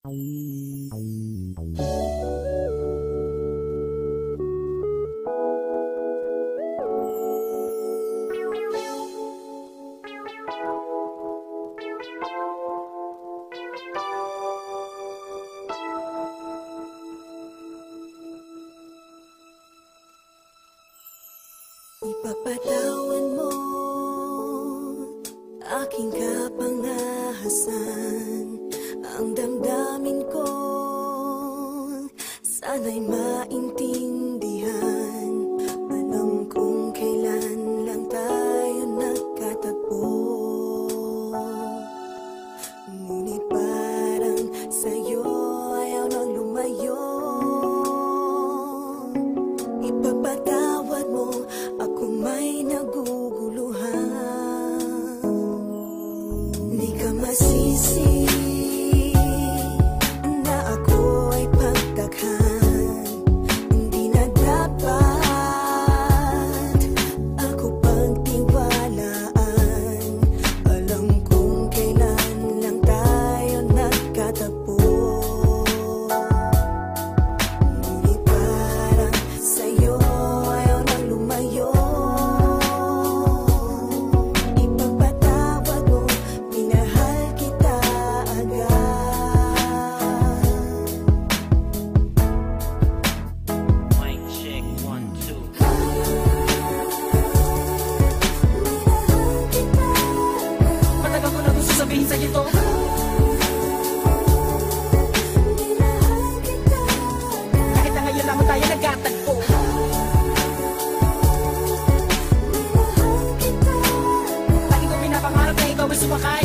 Ipapatawan mo aking kapangahasan, ang damdamin ko sana'y maintindihan. Alam kong kailan lang tayo nagkatagpo, ngunit parang sa'yo ayaw nang lumayo. Ipapatawad mo ako may naguguluhan. Di ka masisi na ako ay pagtakhan. Hindi na dapat ako pagtiwalaan. Alam kong kailan lang tayo nagkatagpo, ngunit parang sa'yo ayaw nang lumayo. Ipagpatawad mo, minahal kita agad. Mic check, 1, 2. Matagal ko na gusto sabihin sa'yo to. Kahit na ngayon lamang tayo nagkatagpo, lagi ko pinapangarap na ikaw ay sumakay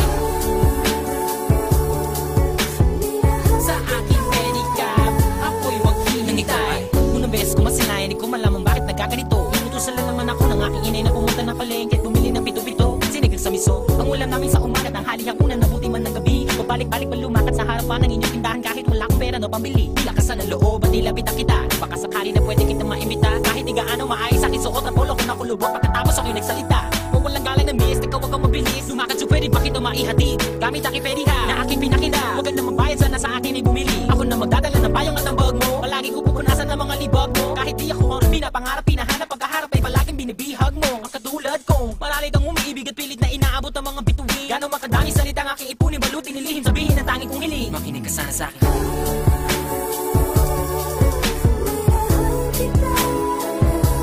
sa aking pedicab. Ako'y wag hinintay. Unang beses ko masinayan, di ko malaman bakit nagkaganito. Inutusan lang naman ako ng aking inay na pumunta ng palengke at bumili ng pito-pito. Sinigang sa miso, ang ulam namin sa umaga, tanghali, hapunan, nabuti man ng gabi. Pabalik-balik pa lumakad sa harapan ng inyong tindahan kahit wala akong pera no pambili. Lakasan ng loob at nilapitan kita. Baka sakali na pwede kita maimbita. Kahit di gaano maayos aking suot na polo ko na kulubot. Pagkatapos ako'y nagsalita, kung walang galang na miss, ikaw wag kang mabilis. Lumakad so pwede ba kita maihatid? Gamit aking pediha na aking pinakila. Huwag ka na magbayad, sana sa akin ay bumili. Ako na magdadala ng payong at ang bag mo. Palagi ko pupunasan ng mga libag mo. Kahit di ako ang pinapangarap, pinahanap, pagkaharap ay palaging binibihag mo. Ang katulad ko, marami kang umiibig at pilit na inaabot ang mga bituin. Gano'ng makadami salita ang aking ipunin, balutin, nilihim, sabihin ang tanging kong hiling. Makinig ka sana sa akin.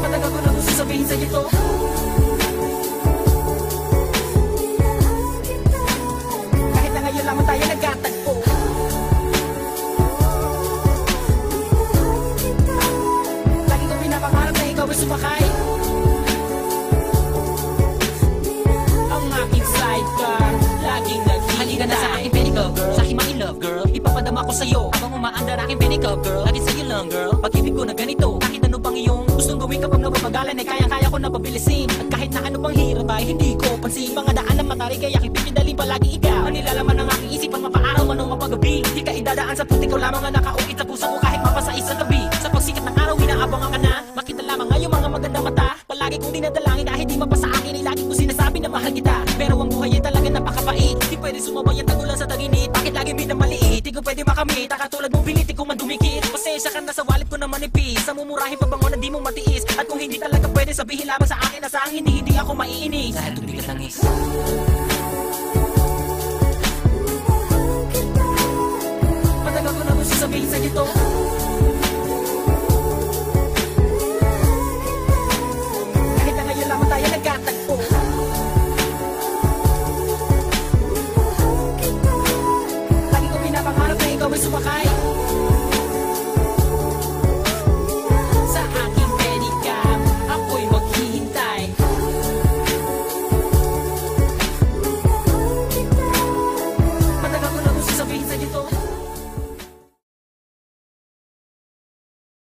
Matagal ko na gusto sabihin sa'yo to. Kahit na ngayon lamang tayo nagkatagpo, lagi ko pinapangarap na ikaw ay sumakay ang aking sidecar, laging naghihintay. Halika na sa aking pedicab girl, sa aking ma-in-love girl. Ipapadama ko sa'yo habang umaandar aking pedicab girl. Lagi sa'yo lang girl, pag-ibig ko na ganito. Kahit ano pang iyong gustong gawin kapag napapagalan ay kaya-kaya ko na pabilisin. At kahit na ano pang hirap ay hindi ko pansin. Mga daan na matari kaya aking pipidalin palagi ikaw. Ang nilalaman ng aking isipan mapaaraw man o mapagabi. Di ka idadaan sa puti ko lamang ang nakaukit sa puso ko kahit mapasa isang gabi. Sa pagsikat ng araw inaabangan ka na, makita lamang ngayong mga magandang mata. Palagi kong dinadalangin kahit di mapasa akin ay lagi ko sinasabi na mahal kita. Pero ang buhay ay talaga napakabait. Di pwede sumabay ang tagulan sa taginit. Bakit lagi minamaliit? Di ko pwede makamit. Katulad mong pilit, di ko man dumikit. Pasensya ka na sa wallet ko na manipis. Sa mumurahin pabango na di mo matiis. At kung hindi talaga pwede sabihin lamang sa akin na saan hindi ako maiinis. Dahil tubigat lang is matagal ko na gusto sabihin sa'yo to.